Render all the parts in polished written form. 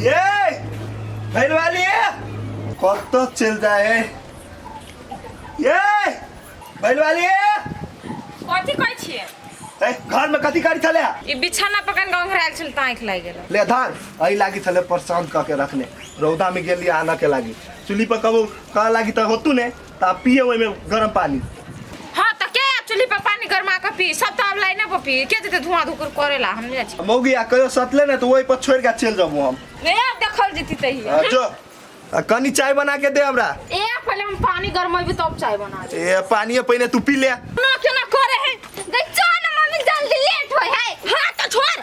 ये भैल वाली कत चल जाए ये भैल वाली कथी कहै छियै घर में कथी करी थले ई बिछाना पकन गांव घर आयल छल तांख लाग गेल ले धान आई लागी थले परेशान क के रखने रौदा में गेली आना के लागी चुली पर कबो का लागी त होतु ने ता पिए ओय में गरम पानी हां त के चुली पर पानी गरमा के पी सब त अब लाइन पर पी के जते धुआं धुकुर करेला हम जा छी मौगी आ कयो सतले ने तो ओय पर छोड़ के चल जाबो हम ए देखल जती तही जो कनी चाय बना के दे हमरा ए पहले हम पानी गरमैबे तब चाय बना दे ए पानी पहले तू पी ले ना क्यों ना करे है गच्चा ना मम्मी जल्दी लेट होय है हां त छोड़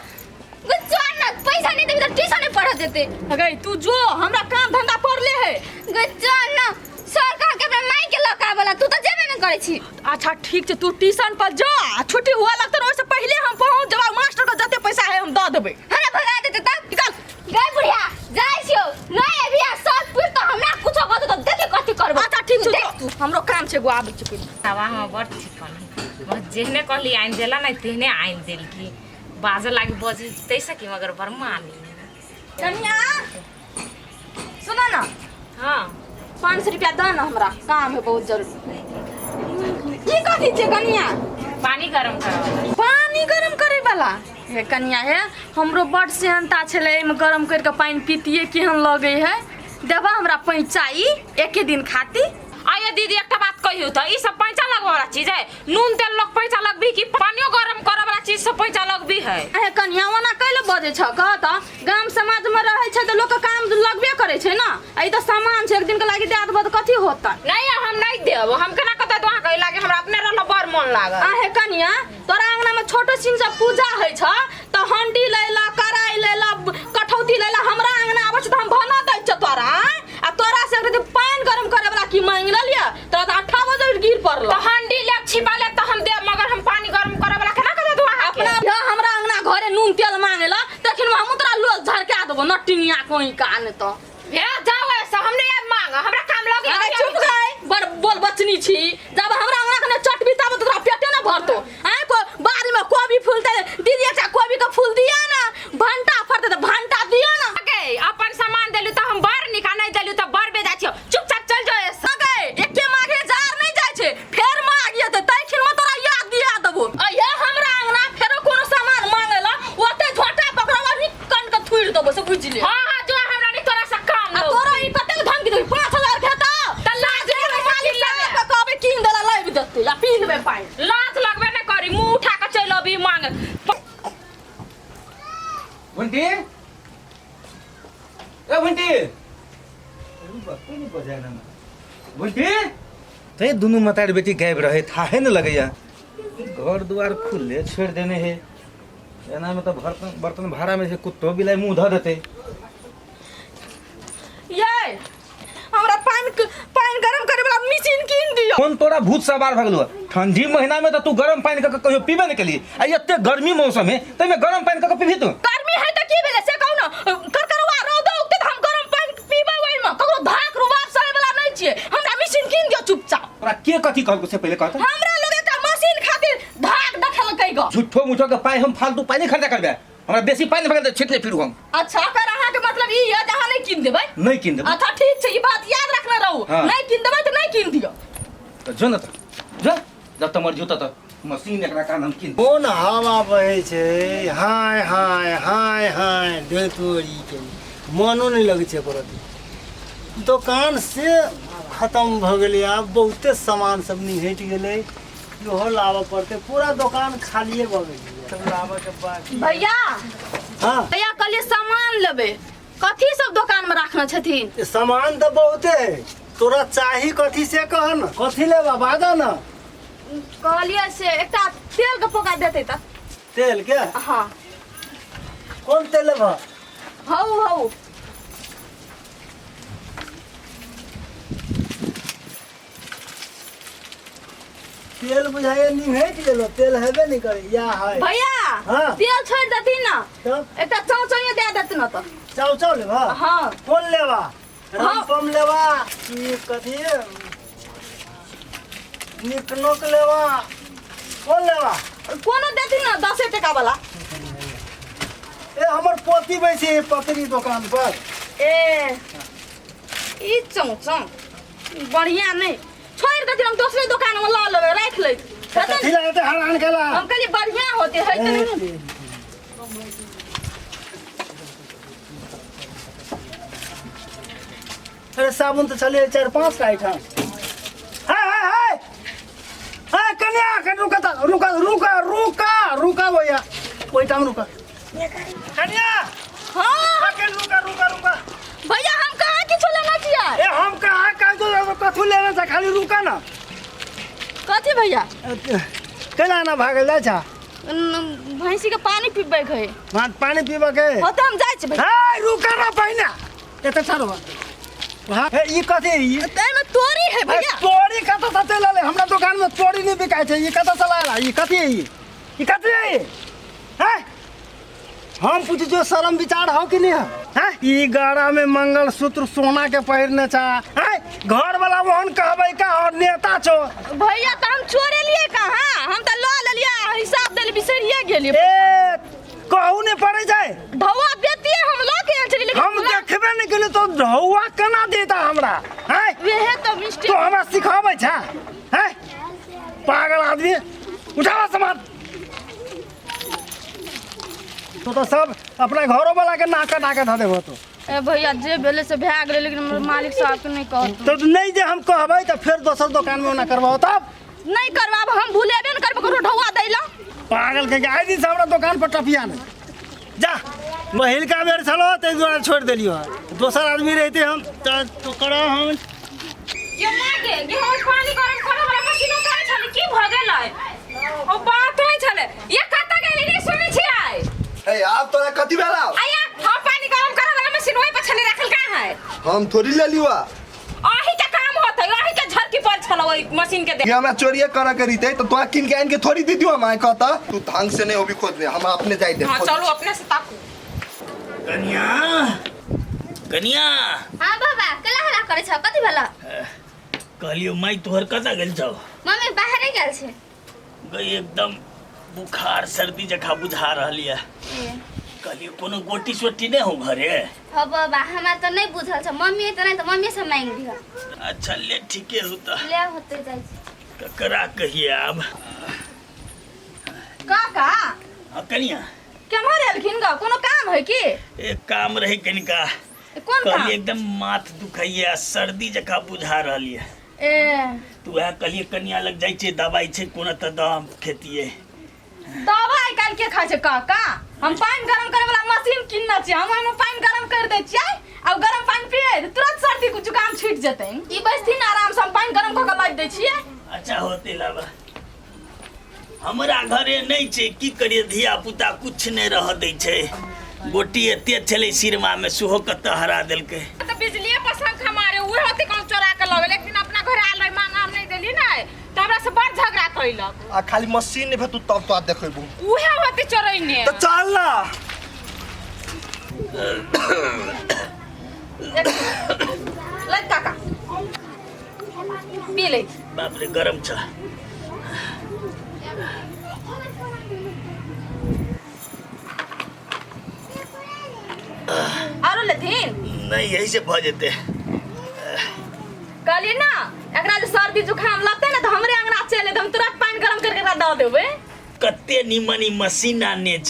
गच्चा ना पैसा नहीं देबे त ट्यूशन नहीं पढ़ा देते अगे तू जो हमरा काम धंधा पड़ले है गच्चा ना सर कह के अपना माई के लका वाला तू त जेबे न करे छी अच्छा ठीक छै तू ट्यूशन पर जा छुट्टी हुआ लगत न ओसे पहले हम पहुंच जब मास्टर का जते पैसा है हम द देबे अरे भगा देते तब निकल गए बुढ़िया जाय छियो नहीं अभी सब फिर तो हमरा कुछ कत तो देखे कथि करबो अच्छा ठीक छै तू हमरो काम छै गो आबै छै हवा हम बड़ छिपन बस जेहने कहली आइन देला नहीं तेहने आइन देल की बाजे लागी बजी तैसे की मगर बरमानी कन्या सुनो ना हां 500 रुपया दो ना हमरा काम है बहुत जरूरी की कथि छै कन्या पानी गरम करे वाला हे कन्या है हमरो बड सेहनता छले में गरम कर के पानी पीतिए केहन लगे है देबा हमरा पैंचाई एके दिन खाती आये दीदी एकटा बात कहियो त ई सब पैंचा लगवा वाला चीज है नून तेल लोग पैंचा लगबी की पानियो गरम करे वाला चीज सब पैंचा लगबी है हे कन्या ओना कैले बजे छ कह त गाम समाज में रहे छै त लोग के काम लगबे करे छै ना ई त सामान छै एक दिन के लागि दे देब त कथि होता नहीं हम नहीं देब हम केना कत तो कहि लागे हमरा अपने रहल बड़ मन लागे हे कन्या तोरा अंगना में छोटो सिन से पूजा है छ त हंडी लैला कराई लैला कठौती लैला हमरा अंगना आबै छ त हम बना दै छ तोरा आ तोरा से पानी गरम करे वाला की मांग लिया तो 8 बजे गिर पड़ल तो हंडी ले छिपाले तो हम दे मगर हम पानी गरम करे वाला केना करे तू अपना या हमरा अंगना घरे नून तेल मांगेला लेकिन हम तोरा लोग झरका देबो नटिनिया कोई कान तो भे जाओ ऐसा हमने याद मांग हमरा काम लगे चुप गए बड़ बोल बचनी छी जब हमरा अंगना कने चट भी तब तोरा पेटे ना भरतो आ को बारी में कोबी फूल दे दीदी अच्छा कोबी का फूल दिया ना भंटा फरते तो भंटा दिया ना के अपन सामान देलु तो हम बार निका नहीं देलु तो बार बे जा छियो चुपचाप चल जाओ सगे एके मागे जार नहीं जाय छे फेर मागिए त तैखिन में तोरा याद दिया देबो या हमरा अंगना फेरो कोनो सामान मांगेला ओते झोटा पकड़वा निकन के थुइर देबो से बुझली हां हां जो हमरा नहीं तोरा से काम लो तोरा ई कते धमकी देबी 5000 खेता त लाज के मालिक लागे त कहबे किन देला लाइब दते या पी लेबे पाई लाज लगबे न करी मुंह उठा के चल अबी मांग बंटी ए बंटी बंटी ते दोनों मतार बेटी गायब रहे था है न लगैया घर द्वार खुले छोड़ देने है एना में तो बर्तन भाड़ा में से कुत्तो बिलाई मुंह ध देते ये हमरा पानी गरम करे वाला मशीन किन दियो कौन तोरा भूत सवार भगलो ठंडी महीना में तो तू गरम पानी का कहियो पीबे न केली आ एते गर्मी मौसम है त में गरम पानी का पीबी तू गर्मी है त की भेले से कहू न करकरवा रौद उगते हम गरम पानी पीबे ओइ में ककरो धाक रुबाब सहे वाला नहीं छिए हमरा मशीन किन दियो चुपचाप तोरा के कथि कहलको से पहले कहत हमरा लोग त मशीन खातिर धाक देखल कई गो झूठो मुठो के पाई हम फालतू पानी खर्चा करबे हमरा बेसी पानी भगल छिटले फिरू हम अच्छा कर अहा के मतलब ई है जहां नहीं किन देबै नहीं किन देबै अच्छा ठीक छै ई बात याद रखना रहू नहीं किन देबै त नहीं किन दियो तो जो न त जा जब तमर जूता त मशीन एकरा कान हम किन कोन हवा बहे छै हाय हाय हाय हाय दे तोरी के मनो नहीं लगे छै परत दुकान से खत्म भ गेलै आब बहुते सामान सब निहट गेलै इहो लाबऽ पड़ते पूरा दुकान खालिए भ गेलै लाबऽ के बाद भैया हां भैया कल सामान लेबे कथि सब दुकान में रखना छथिन सामान तो बहुते है तोरा चाही कथि से कह न कथि लेबा बागा न कहलिए से एकटा तेल के पोका देते त तेल के हां कौन तेल लेबा हौ तेल बुझाए निहट गेलो तेल हेबे नहीं करे या है भैया हाँ। तेल छोड़ देती ना तब एकटा चौचौये दे देती ना तो चाउ चाउ लेबा हां कौन लेबा हाँ। रामपम लेबा कि कथी निकनोक लेबा कौन लेबा कोनो देती ना 10 टका वाला ए हमर पोती बैसी है पतरी दुकान पर। ए ई चौचम बढ़िया नहीं छोड़ देती हम दूसरे दुकान में ला लेबे रख ले खिलाते हरान केला हम कहली बढ़िया होते है तो नहीं अरे साबुन तो चले 4-5 का आइटम। हाय कन्या रुका भैया कोई टाइम रुका कन्या। हां रुका भैया हम कहां की छोला ना किया ए हम कहां का तो कथु लेना था खाली रुका ना कथी भैया केला ना भागल जा छा भैंसी के पानी पीबे गए हां पानी पीबा के हो तो हम जाय छ भैया हाय रुका ना पहिना एत छाड़ो हां ई कथी ई में तोरी है भैया तोरी कत त चला ले हमरा दुकान में तोरी नहीं बिकाय छै ई कत चलाला ई कथी है ई कथी है हैं हम पूछ जो शर्म विचार हो कि नहीं है ई गाड़ा में मंगलसूत्र सोना के पहिरने चा हैं घर वाला मोहन कहबै का और नेता छो भैया तो हम चोरे लिए कहां हम तो ला लिया हिसाब देल बिसरिए गेली ए कहू ने पड़े जाए ढौआ देती है हम ला के चली लेकिन हम देखबे नहीं केले तो ढौआ केना देता हमरा हैं वेहे तो मिस्टेक तो हमरा सिखाबै छा हैं पागल आदमी उठावा सामान तो सब अपना घरों वाला के नाका ध देबो तो ए भैया जे भेले से भाग गेले लेकिन हमर मालिक साहब के नहीं कहत तो नहीं जे हम कहबै तो फिर दोसर दुकान में ना करबाओ तब नहीं करवाब हम भूलेबे न करब करो ढौआ दैला पागल के आइ दिन से हमरा दुकान पर टपिया नहीं जा महिल का बेर चलो ते दुआर छोड़ देलियो दोसर आदमी रहते हम तो करो हम ये मागे ये हम पानी गरम करे वाला मशीन काहे छले की भ गेलै ओ बात होय छले ये कत गेली रे सुनै छी आइ ए आप तोरा कथी भेला आया हम पानी गरम करे वाला मशीन ओइ पर छले रखल का है हम थोड़ी ले लिवा आही के काम होतै आही के झरकी पर छलो ओइ मशीन के दे ये हमरा चोरिया करा करी थे तो तोरा किन के आन के थोड़ी दे दियो हम कहता तू ढंग से नहीं होबी खोद दे हम अपने जाई दे हां चलो अपने से ताकू कन्या कन्या हां बाबा कला हला करे छ कथि भेला कहलियो माई तोहर कता गेल छौ मम्मी बाहर गेल छै गई एकदम बुखार सर्दी जखा बुझा रहलिए कहलियो कोनो गोटी सोटी नहीं हो घरे हो बाबा हमरा तो नहीं बुझल छ मम्मी त नहीं तो मम्मी से मांग दिया अच्छा ले ठीके हो त ले होते जाय ककरा कहिए अब काका कन्या केमहर एलखिन ग कोनो काम है की एक काम रही कनिका कौन काम कहलिए एकदम माथ दुखाइए सर्दी जखा बुझा रहलिए ए तू वह कहलिए कन्या लग जाई छे दवाई छे कोना त दाम खेतिए दवाई काल के खाय छै काका हम पानी गरम करे वाला मशीन किनना छै हम पानी गरम कर दे छियै अब गरम पानी पिए त तुरंत सर्दी को जुकाम छूट जेतै ई बैठथिन आराम से हम पानी गरम क के ला दै छियै अच्छा होते लावा हमरा घरे नहीं छे की करिए धिया पुता कुछ नहीं रह दै छे गोटी एते चले सिरमा में सुहो कत हरा देलके त बिजली पर शंख मारे उहे होते कौन चोरा के लगे लेकिन अपना घर आल रही मांग हम नहीं देली ना त हमरा से बड़ झगड़ा कइलक आ खाली मशीन ने तू तब तो देखबू उहे होते चोरैने तो चल ना ले काका पी ले बाप रे गरम छ आरो लेथिन नहीं यही से भ जेते कहली ना एकरा जे सर्दी जुकाम लगते ना तो हमरे अंगना चले त हम तुरंत पानी गरम करके एकरा दे देबे कते निमनी मशीन आने छ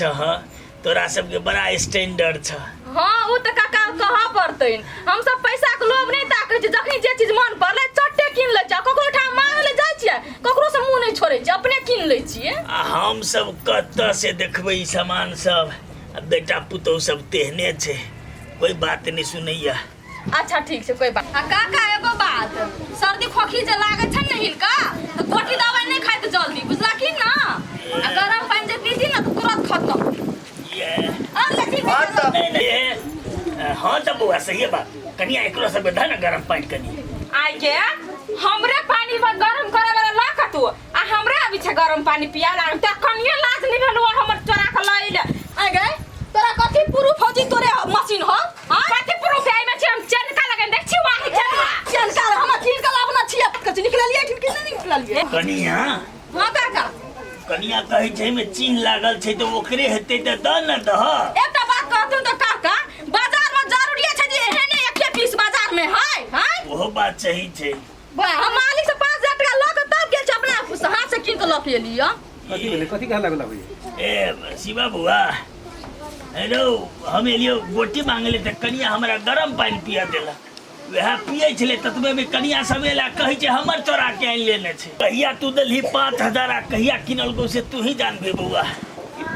तोरा सबके बड़ा स्टैंडर्ड छ हां वो त काका कहा पड़तै हम सब पैसा के लोभ नहीं ताकै छी जखनी जे चीज मन पड़ले चट्टे किन ले छ ककरो ठाम मांग ले जाय छियै ककरो से मुंह नहीं छोड़े छी अपने किन ले छियै हम सब कत से देखबै ई सामान सब बेटा पुतौ सब तेहने छे कोई बात नहीं सुनैया अच्छा ठीक छै कोई बात काका एगो बात सर्दी खोखी जे लागे छ न हिनका तो गोटी दवाई नहीं खाइत जल्दी बुझला की ना गरम पानी जे पीती ना तो तुरंत खत्म ये आ लठी हाँ तो बुआ सही बात कनिया एकरो सब धन गरम पानी कनी आई के हमरे पानी में गरम करे वाला ला कतु आ हमरे अभी छ गरम पानी पिया ला त कनिया लाज नहीं भेलो हमर चोरा के लइले आ गए तोरा कथि प्रूफ हो जी तोरे मशीन हो हां कथि प्रूफ है में हम चनका लगन देख छी वाही चनका हम खीर के लाबना छी कछ निकल लिए कि नहीं निकल लिए कनिया हां काका कनिया कहे छै में चीन लागल छै तो ओकरे हेते त द न दह एकटा बात बात सही छे। बा हम मालिक से 5000 टका ल के तब गेल छ अपना हाथ से कीन के ल के लिया। कथी भेलै कथी कह लागल भैया ए शिवा बुआ हेलो हम एलियो गोटी मांगले त कनिया हमरा गरम पानी पिया देला वह पिए छले ततबे में कनिया सवेला कहि छे हमर चोरा के आइन लेने छे। कहिया तू दलही 5000 आ कहिया किनल गो से तू ही जानबे बुआ।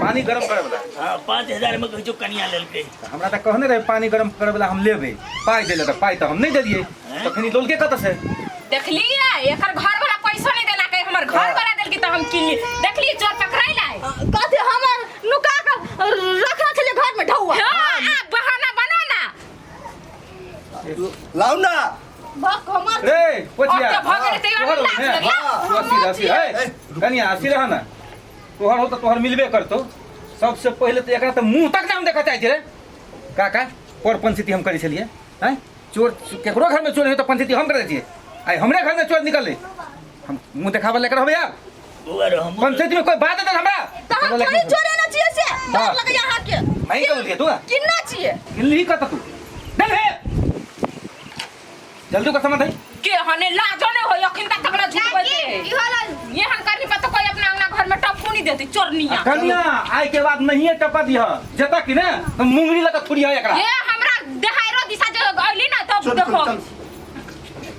पानी गरम करे वाला हां 5000 में कहि छो कनिया लेलके। हमरा त कहने रहे पानी गरम करे वाला हम लेबे पाई देले त पाई त हम नहीं देलिए तखनी लोल के कत से देखलिए एकर घर वाला पैसा नहीं देना के हमर घर वाला देल की त हम किन ली। देखलिए चोर पकड़ाई लाए कथि हमर नुका के रखना छले घर में ढौआ। हां बहाना बना ना लाओ ना बक हमर रे पोचिया अब तो भगले ते यार लाग लगे। हसी है कनिया हसी रह ना तोहर हो तो तोहर मिलबे करतो। सबसे पहले तो एकरा त मुंह तक नाम देखा चाहे रे काका पर पंचायती हम करे छलिए हैं चोर केकरो घर में चोर है तो पंचायती हम करे छिए आई हमरे घर में चोर निकले हम मुंह देखावे लेकर हो यार बुआ रे हम पंचायती में कोई बात है हमरा त हम कोई चोरे ना छिए से डर लगे यहां के मैं कहू दिए तू किन्ना छिए किल्ली कत तू चल हे जल्दी का समझ है के हने लाजने हो अखिन तक तकला झूठ बोलते ई वाला ये हन करनी पत कोई अपना अंगना घर में टप्पू नहीं देती चोरनिया कन्या आई के बाद नहीं है टपा दिया जता कि ना तो मुंगरी लगा थोड़ी है एकरा ये हमरा देहायरो दिशा जो गइली ना तब देखो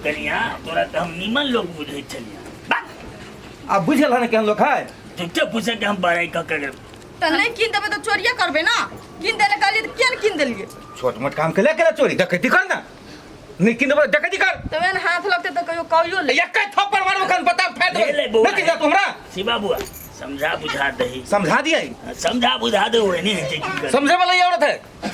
कनिया तोरा त हम निमन लोग बुझै छलिया। अब बुझल है ना केहन लोग है तुझे पूछे कि हम बड़ाई का कर त नहीं किन देबे तो चोरिया करबे ना किन देले कहली त केन किन देलिए छोट मोट काम के लेके चोरी डकैती कर ना नहीं किन डकैती कर तबे न हाथ लगते तो कहियो कहियो ले एक थप्पड़ मारो कन बता फेंक ले ले बुआ। नहीं जा तुमरा शिवा बुआ समझा बुझा दही समझा दिया समझा बुझा दे वो नहीं है कि कर। समझे वाला ये औरत है